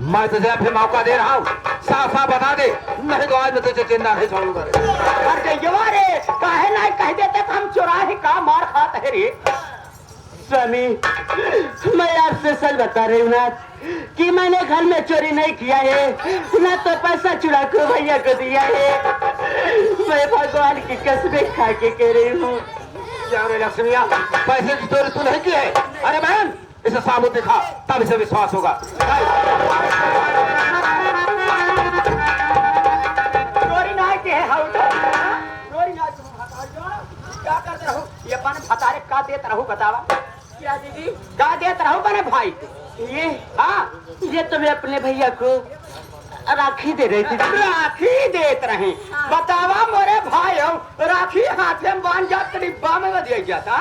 मैं तुझे अभी मौका दे रहा हूँ, साफ साफ बता दे, नहीं तो आज मैं तुझे जिंदा नहीं छोड़ूंगा। अरे रे काहे ना कह देते हम चुराहे का मार खाते है रे। स्वामी, मैं आपसे सच बता रही हूँ ना कि मैंने घर में चोरी नहीं किया है, ना तो पैसा चुरा कर भैया को दिया है। मैं भगवान की कसमें खा के कह रही हूँ। क्या रे लक्ष्मिया, पैसे की चोरी तू नहीं की है? अरे बहन, इसे साबुत दिखा, तब इसे विश्वास होगा। चोरी ना के है हाउ तो चोरी ना तुम हटा जो क्या करते रहो? ये अपन फतारे का देत रहो बतावा। क्या दीदी का देत रहो बने भाई को? ये हाँ ये तो मैं अपने भैया को राखी दे रही थी। राखी देत रहे बतावा मोरे भाई हो, राखी हाथे में बांध जात डिब्बा में दिया जाता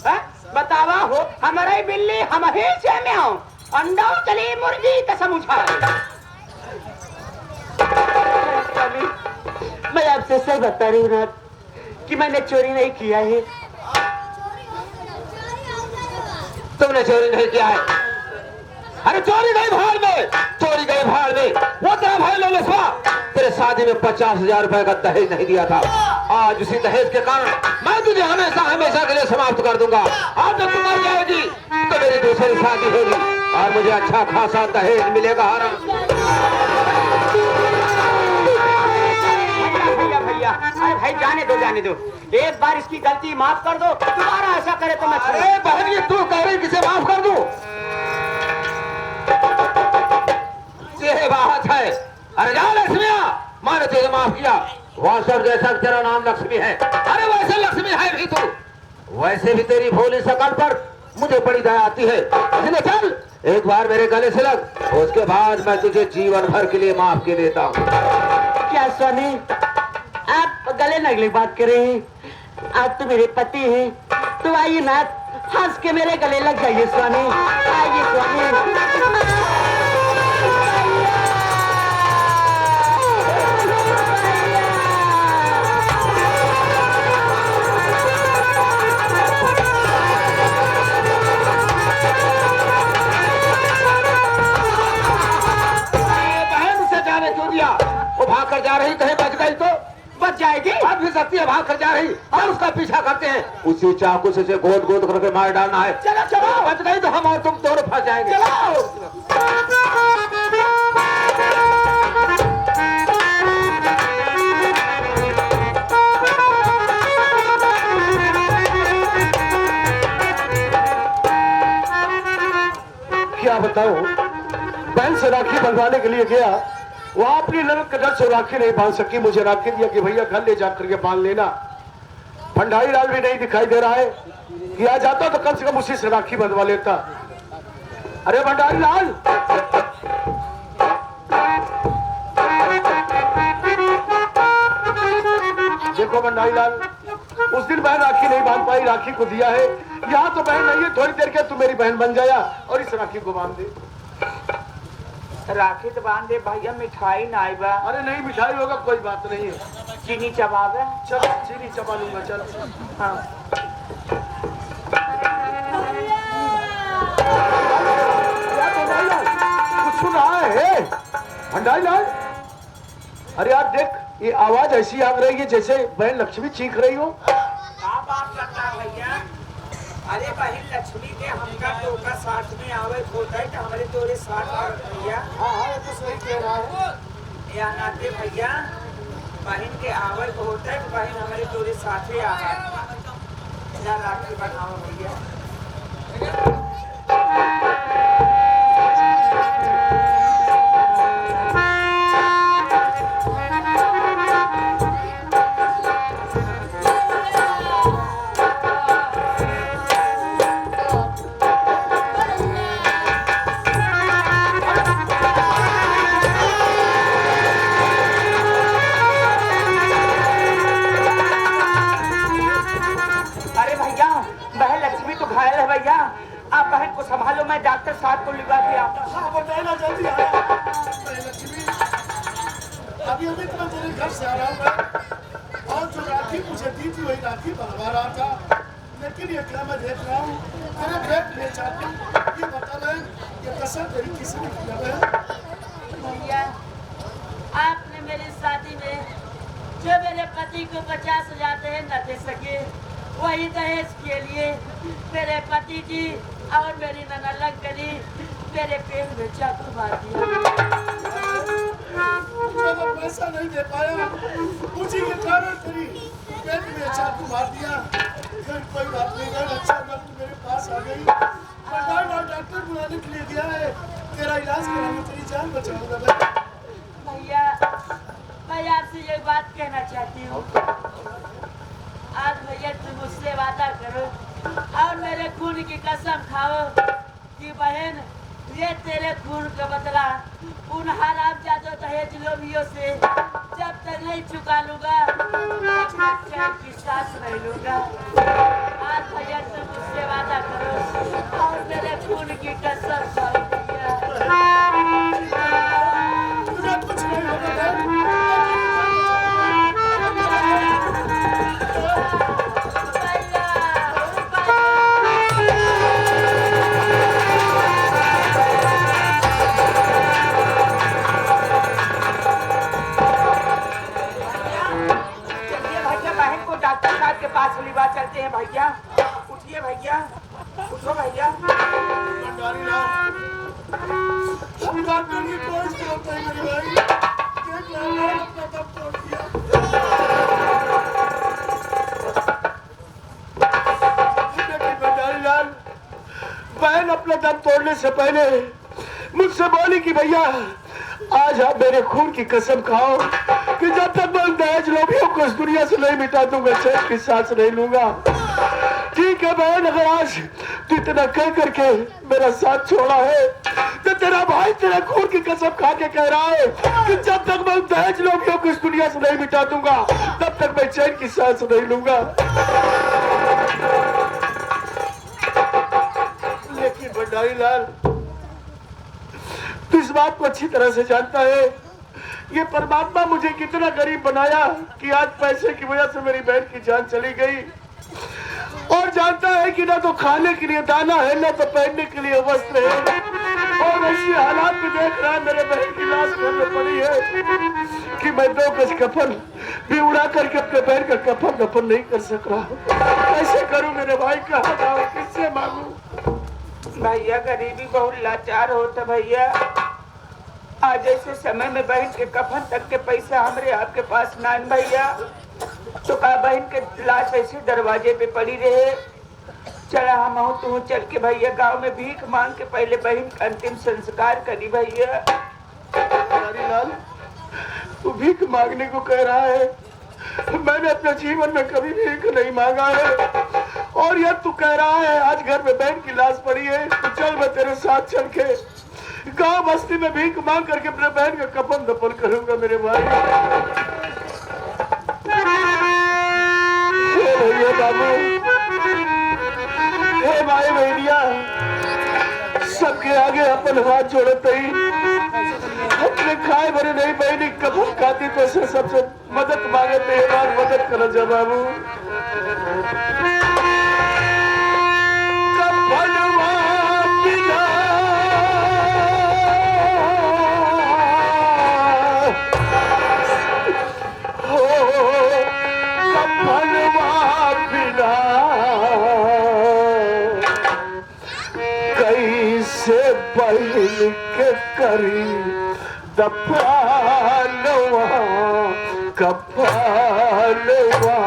है। बतावा हो हमारे बिल्ली हम ही से में हो, अंडा चली मुर्गी कसम उठा। मैं आपसे सच बता रही हूँ ना कि मैंने चोरी नहीं किया है। तुमने चोरी नहीं किया है? अरे चोरी गई भाड़ में, चोरी गई भाड़ में। वो तेरा भाई ललसवा तेरे शादी में 50,000 रुपए का दहेज नहीं दिया था। आज उसी दहेज के कारण मैं तुझे हमेशा हमेशा के लिए समाप्त कर दूंगा। आज जब तू मर जाएगी तो मेरी दूसरी शादी होगी और मुझे अच्छा खासा दहेज मिलेगा। भैया अरे भाई जाने दो, एक बार इसकी गलती माफ कर दो, दोबारा ऐसा करे तो मैं। अरे बहन, ये तू कह रही किसे माफ कर दूं? ये बात है। अरे जा लक्ष्मिया, मैंने तुझे माफ किया। वासव जैसा तेरा नाम लक्ष्मी है, अरे वैसे लक्ष्मी है भी तू। वैसे भी तेरी भोली शकल पर मुझे बड़ी दया आती है। इसलिए चल एक बार मेरे गले से लग, उसके बाद मैं तुझे जीवन भर के लिए माफ के देता हूँ। क्या स्वामी, आप गले लगने की बात कर रहे हैं? आप तो मेरे पति हैं, तो आइए ना हंस के मेरे गले लग जाइए स्वामी। आइए स्वामी। वो भाग कर जा रही, कहीं बच गई तो बच जाएगी। अब भी सकती है, भाग कर जा रही और उसका पीछा करते हैं। उसी चाकू से गोद गोद करके मार डालना है। चलो चलो, बच गई तो हम और तुम दोनों फंस जाएंगे। चलो क्या बताऊं, बहन से राखी बंधवाने के लिए गया, वहां अपनी ननद के डर से राखी नहीं बांध सकी। मुझे राखी दिया कि भैया घर ले जाकर के बांध लेना। भंडारी लाल भी नहीं दिखाई दे रहा है, किया जाता तो कम से कम उसी से राखी बंधवा लेता। अरे भंडारी लाल, देखो भंडारी लाल, उस दिन बहन राखी नहीं बांध पाई, राखी को दिया है। यहाँ तो बहन नहीं है, थोड़ी देर के तू मेरी बहन बन जाया और इस राखी को बांध दे। राखी तो बांध दे भैया, मिठाई ना आएगा। अरे नहीं, मिठाई होगा, कोई बात नहीं है। चीनी चबावे। चल चीनी चबा लूंगा, चल। हाँ कुछ सुन रहा है भंडारी लाल? अरे यार देख, ये आवाज ऐसी आ रही है जैसे बहन लक्ष्मी चीख रही हो। क्या बात करता है भैया? अरे बहन लक्ष्मी के हमका तो का साथ में आवे होता है, हमारे तोरे साथ भैया। हाँ हाँ, ये तो सही कह रहा है। या नाते भैया, बहन के आवर को होता है, बहन हमारे तोरे साथ ही आवा ना राखी बनाओ भैया। भैया आप बहन को संभालो, मैं डॉक्टर साहब को लिखवा के आता हूँ। हाँ, बताना जल्दी आया। लक्ष्मी, अभी अभी तो मैं तेरे घर से आ रहा हूँ और जो राखी मुझे दी थी वही राखी बनवा रहा था, लेकिन ये क्या मैं देख रहा हूँ, तेरे पेट में चाहती हूँ। ये बता रहे ये कसर तेरी किसी ने किया है? भैया आपने मेरी शादी में जो मेरे पति को 50,000 दहेज न दे सके, वही दहेज के लिए मेरे पति जी और मेरी ननद करी मेरे पेट में चाकू मार दिया। जब वो पैसा नहीं दे पाया उसी के कारण तेरी पेट में चाकू मार दिया। फिर कोई बात नहीं है, अच्छा वक्त मेरे पास आ गई। डॉक्टर बुलाने के लिए गया है, तेरा इलाज कराने, तेरी जान बचाऊंगा। भैया मैं आपसे ये बात कहना चाहती हूँ, आज भैया तुम मुझसे वादा करो और मेरे खून की कसम खाओ कि बहन ये तेरे खून का बदला उन हरामजादों दहेज लोभियों से जब तक नहीं चुका लूंगा चैन की सांस नहीं लूंगा। आज भैया तुम मुझसे वादा करो और मेरे खून की कसम खाओ भैया। तुझे कुछ नहीं होगा। के पास लिवा चलते हैं भैया। उठिए भैया, उठो भैया। डॉक्टर की कोई जरूरत नहीं मेरे भाई, देख लो मैंने अपना दम तोड़ दिया। लाल बहन अपना दम तोड़ने से पहले मुझसे बोली कि भैया आज आप मेरे खून की कसम खाओ कि जब तक मैं दहेज लोभियों को इस दुनिया से नहीं मिटा दूंगा चैन की सांस नहीं लूंगा। ठीक है बहन, अगर आज तू इतना कह करके मेरा साथ छोड़ा है तो तेरा भाई तेरा खून की कसम खा के कह रहा है कि जब तक मैं दहेज लोभियों को इस दुनिया से नहीं मिटा दूंगा तब तक मैं चैन की सांस नहीं लूंगा। लेकिन भंडारी लाल तू इस बात को अच्छी तरह से जानता है, ये परमात्मा मुझे कितना गरीब बनाया कि आज पैसे की वजह से मेरी बहन की जान चली गई, और जानता है कि ना तो खाने के लिए दाना है ना तो पहनने के लिए वस्त्र है, और ऐसी हालात में देख रहा है मेरे बहन की लाश घर में पड़ी है कि मैं 2 गज कफन भी उड़ा करके अपने बहन का कफन नहीं कर सक रहा। कैसे करूं मेरे भाई, कहाँ जाऊं, किससे मांगू? भैया गरीबी बहुत लाचार होता भैया। आज ऐसे समय में बहन के कफन तक के पैसा हमारे आपके पास ना भैया, तो कहा बहन के लाश ऐसे दरवाजे पे पड़ी रहे। चला हम हो तू चल के भैया गांव में भीख मांग के पहले बहन का अंतिम संस्कार करी भैया। लाल तू भीख मांगने को कह रहा है, मैंने अपने जीवन में कभी भीख नहीं मांगा है, और यह तू कह रहा है आज घर में बहन की लाश पड़ी है तो चल मैं तेरे साथ चल के गांव बस्ती में भीख मांग करके अपने बहन का कफन दफन करूंगा मेरे भाई। भैया बाबू, हे भाई भैया, सबके आगे अपन हाथ जोड़ते ही अपने खाए भरे नहीं बहनी कफन खाती तो से सबसे मदद मांगे थे, मदद करो जा बाबू। कैसे बहन के करी दफानवा कफानवा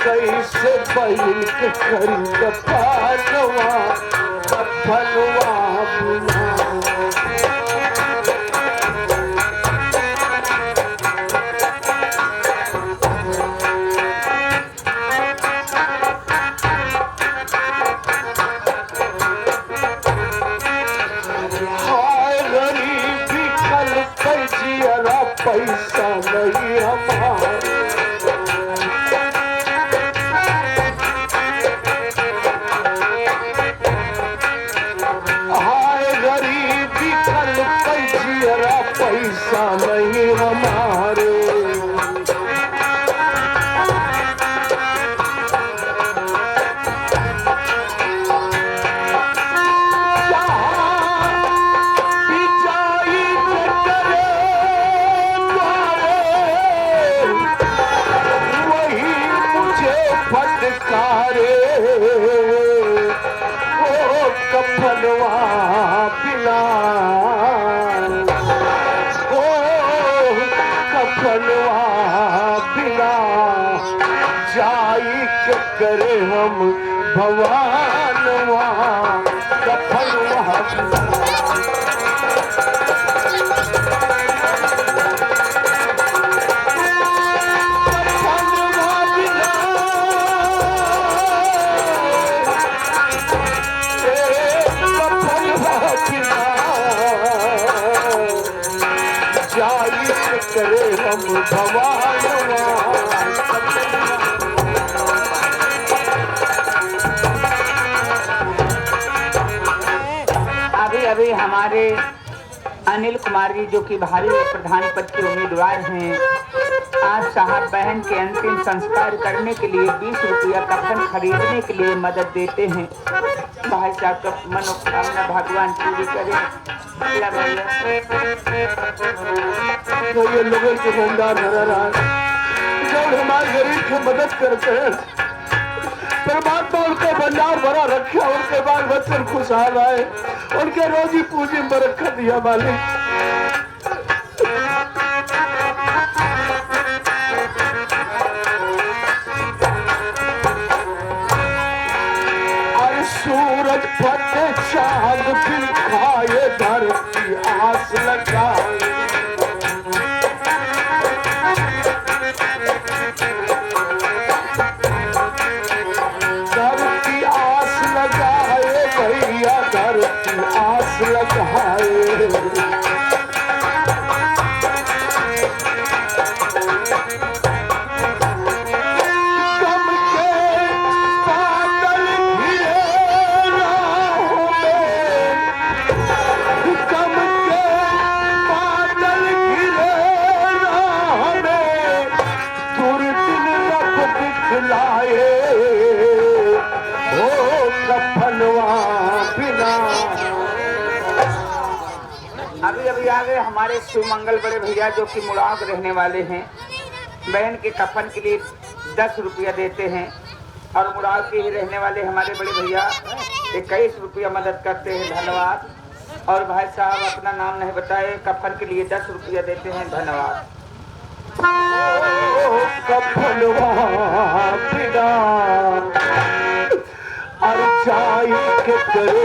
कैसे बहन के करी दफानवा कफनवा गरीबी कल पैसा पैसा नहीं हमारा बिना ओ कफनवा बिना जाई के करे हम भवानवा कफनवा करे हम भवानवा अभी हमारे अनिल कुमार जी जो कि भारी प्रधान पद के उम्मीदवार हैं, आज साहब बहन के अंतिम संस्कार करने के लिए 20 रुपया कफन खरीदने के लिए मदद देते हैं। भाई साहब का मनोकामना भगवान पूरी करें। तो ये लोगों के भंडार भरा रहा जब हमारे गरीब की मदद करते हैं, परमात्मा उनका भंडार भरा रखे, उनके बाल बच्चन खुशहाल आए, उनके रोजी पूजी में बरकत दिया मालिक। और सूरज फटे चांद फिर खाए धरती आस लगाए, धरती आस लगाए भैया, धरती आस लगाए। अभी आगे हमारे सुमंगल बड़े भैया जो कि मुराद रहने वाले हैं, बहन के कफन के लिए 10 रुपया देते हैं, और मुराद के ही रहने वाले हमारे बड़े भैया 21 रुपया मदद करते हैं। धन्यवाद। और भाई साहब अपना नाम नहीं बताए, कफन के लिए 10 रुपया देते हैं। धन्यवाद। के करे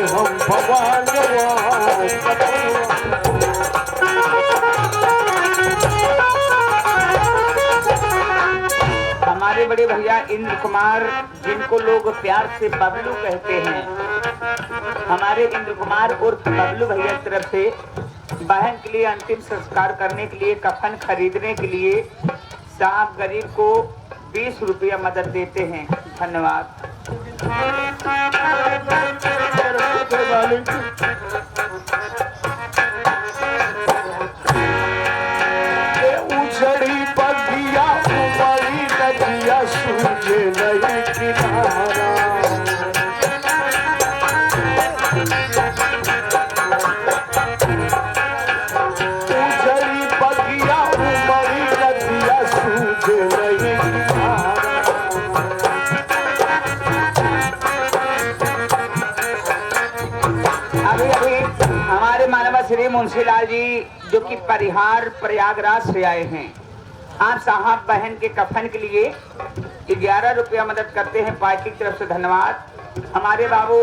हम भगवान करे हम भगवान। हमारे बड़े भैया इंद्र कुमार, जिनको लोग प्यार से बबलू कहते हैं, हमारे इंद्र कुमार उर्फ बबलू भैया की तरफ से बहन के लिए अंतिम संस्कार करने के लिए कफन खरीदने के लिए साहब गरीब को 20 रुपया मदद देते हैं। धन्यवाद। उजड़ी बगिया उमड़ी नदिया सूझे नहीं किनारा, उजड़ी बगिया उमड़ी नदिया सूझे नहीं किनारा। हमारे मानवा श्री मुंशीलाल जी जो कि परिहार प्रयागराज से आए हैं, आप साहब बहन के कफन के लिए 11 रुपया मदद करते हैं पार्टी की तरफ से। धन्यवाद। हमारे बाबू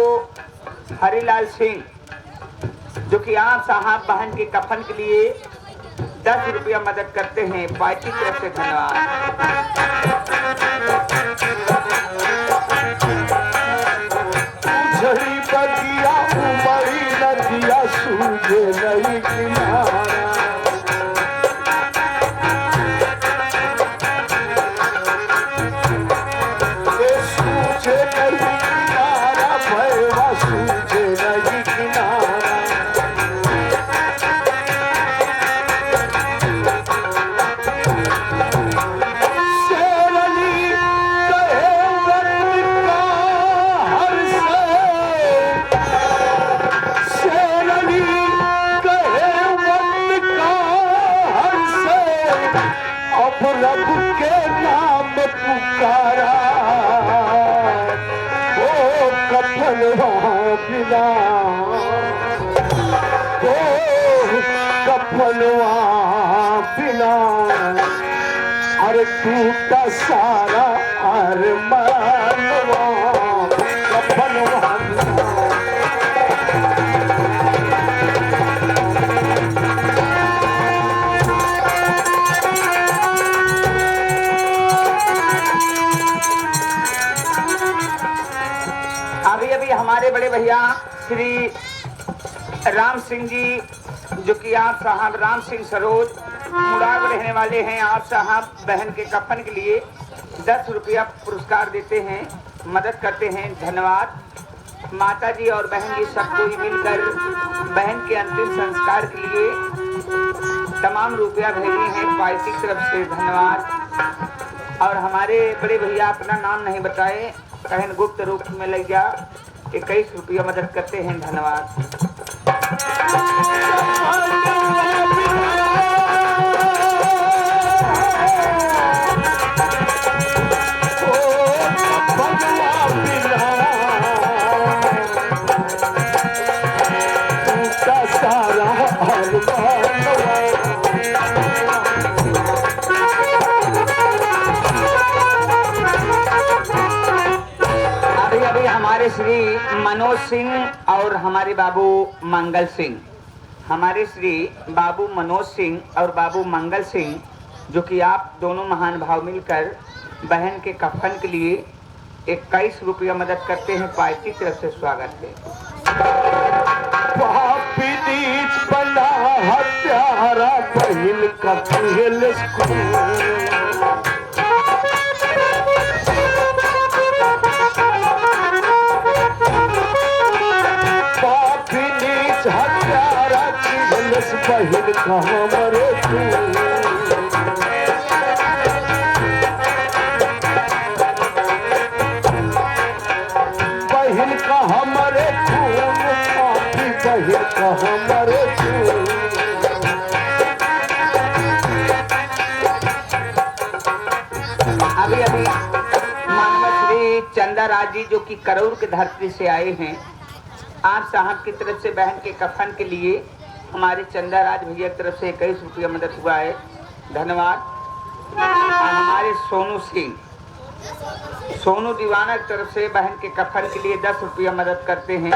हरिलाल सिंह जो कि आप साहब बहन के कफन के लिए 10 रुपया मदद करते हैं पार्टी की तरफ से। धन्यवाद। बगिया उमड़ी नदिया सूझे नहीं किनारा, सूझे नहीं किनारा भैया सूझे नहीं कफनवा बिना, ओ कफनवा बिना, अरे टूटा सारा अरमानवा कफनवा बिना। अभी अभी हमारे बड़े भैया श्री राम सिंह जी, जो कि आप साहब राम सिंह सरोज मुराद रहने वाले हैं, आप साहब बहन के कफन के लिए 10 रुपया पुरस्कार देते हैं, मदद करते हैं। धन्यवाद। माता जी और बहन जी सब कोई मिलकर बहन के अंतिम संस्कार के लिए तमाम रुपया भेजे हैं पार्टी की तरफ से। धन्यवाद। और हमारे बड़े भैया अपना नाम नहीं बताए, कहन गुप्त रूप में लग गया, 21 रुपया मदद करते हैं। धन्यवाद। हमारे श्री मनोज सिंह और हमारे बाबू मंगल सिंह, हमारे श्री बाबू मनोज सिंह और बाबू मंगल सिंह, जो कि आप दोनों महान भाव मिलकर बहन के कफन के लिए 21 रुपया मदद करते हैं। पार्टी की तरफ से स्वागत है। पापी नीच बना हत्यारा बहन का खेल हत्यारा बहन कहाँ मरे बहन कहाँ मरे पापी बहन कहाँ मरे अभी अभी मानव श्री चंदा राज जी, जो कि करौर की धरती से आए हैं, आप साहब की तरफ से बहन के कफन के लिए हमारे चंदा राज भैया की तरफ से 21 रुपया मदद हुआ है। धन्यवाद। और हमारे सोनू दीवाना की तरफ से बहन के कफन के लिए 10 रुपया मदद करते हैं,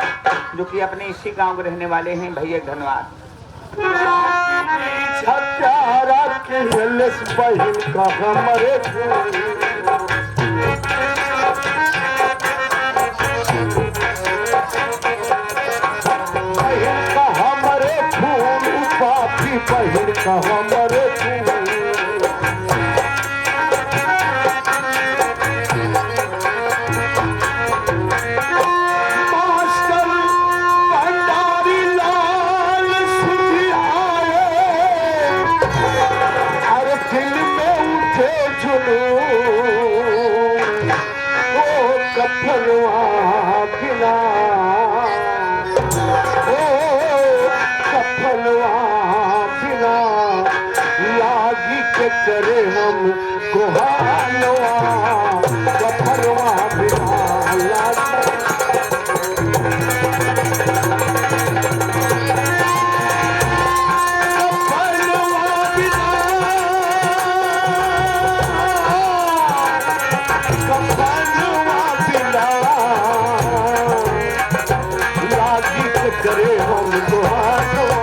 जो कि अपने इसी गांव के रहने वाले हैं। भैया धन्यवाद। बहन कहाँ मरे मास्टर भंडारी लाल सुधियाए, हर दिल में उठे जुनून, ओ कफनवा बिना, ओ कफनवा लागी के करे हम गुहानवा कफनवा बिना लागी। कफनवा बिना, कफनवा बिना लागी के करे हम गुहानवा।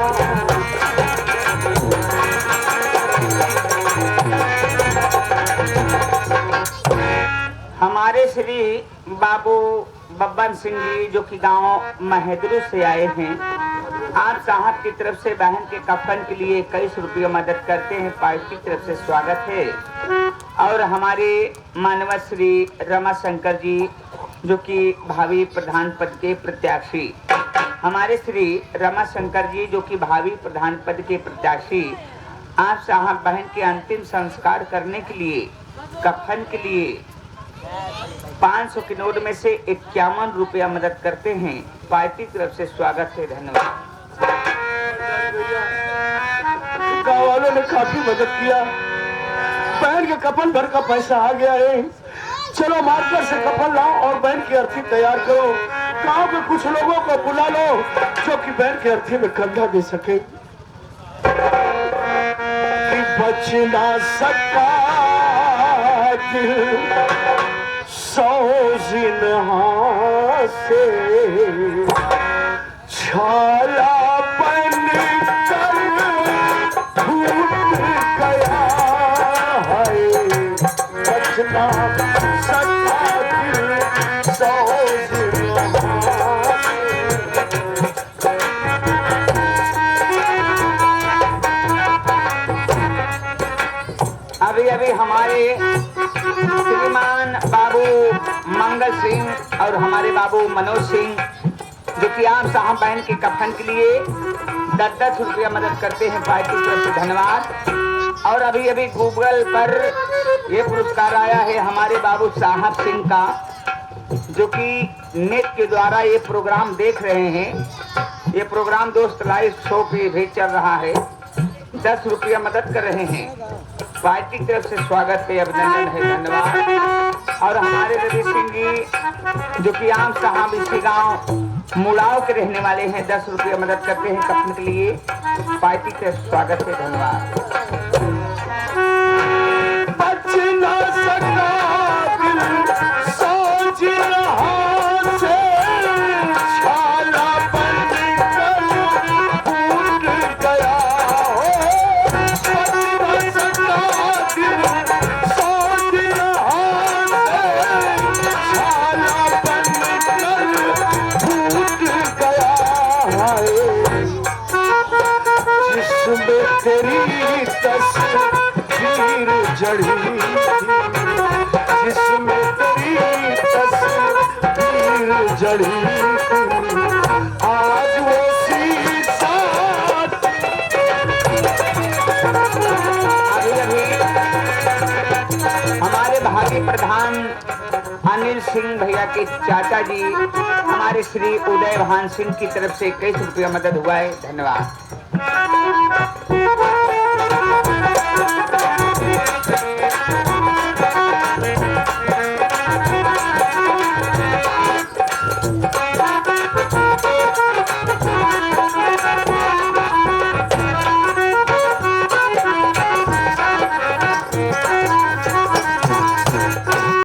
हमारे श्री बाबू बब्बन सिंह जी, जो कि गांव महेद्रू से आए हैं, आप साहब की तरफ से बहन के कफन के लिए 21 रुपया मदद करते हैं। पार्टी की तरफ से स्वागत है। और हमारे मानव श्री रमा शंकर जी, जो कि भावी प्रधान पद के प्रत्याशी, हमारे श्री रमा शंकर जी, जो कि भावी प्रधान पद के प्रत्याशी, आप साहब बहन के अंतिम संस्कार करने के लिए कफन के लिए 500 के नोट में से 51 रुपया मदद करते हैं। पार्टी की तरफ से स्वागत है। धन्यवाद। गाँव वालों ने काफी मदद किया, बहन के कफन भर का पैसा आ गया है। चलो मार्केट से कफन लाओ और बहन की अर्थी तैयार करो। गाँव के कुछ लोगों को बुला लो जो कि बहन के अर्थी में कंधा दे सके कि बच ना सका दिल 100 जिन्हां से छाला बन कर फूट गया है बचना सका दिल 100 अभी अभी हमारे श्रीमान बाबू मंगल सिंह और हमारे बाबू मनोज सिंह जो कि आप साहब बहन के कफन के लिए 10-10 रुपया मदद करते हैं पार्टी की तरफ से धन्यवाद। और अभी अभी गूगल पर ये पुरस्कार आया है हमारे बाबू साहब सिंह का जो कि नेट के द्वारा ये प्रोग्राम देख रहे हैं। ये प्रोग्राम दोस्त लाइव शो पे भी चल रहा है। 10 रुपया मदद कर रहे हैं। पार्टी की तरफ से स्वागत है, अभिनंदन है, धन्यवाद। और हमारे रवि सिंह जी जो कि आम साहब इसी गांव मुड़ाव के रहने वाले हैं 10 रुपया मदद करते हैं कपन के लिए। पार्टी के स्वागत है, धन्यवाद। बचना सका दिल 100 जिन्हां से छाला बन कर फूट गया हो बचना सका दिल 100 जिन्हां से छाला बन कर फूट गया है जिसमें तेरी तस्वीर जड़ी जिसमें तेरी तस्वीर जड़ी आज वो शीशा अभी हमारे भावी प्रधान अनिल सिंह भैया के चाचा जी हमारे श्री उदय भान सिंह की तरफ से 21 रुपया मदद हुआ है, धन्यवाद।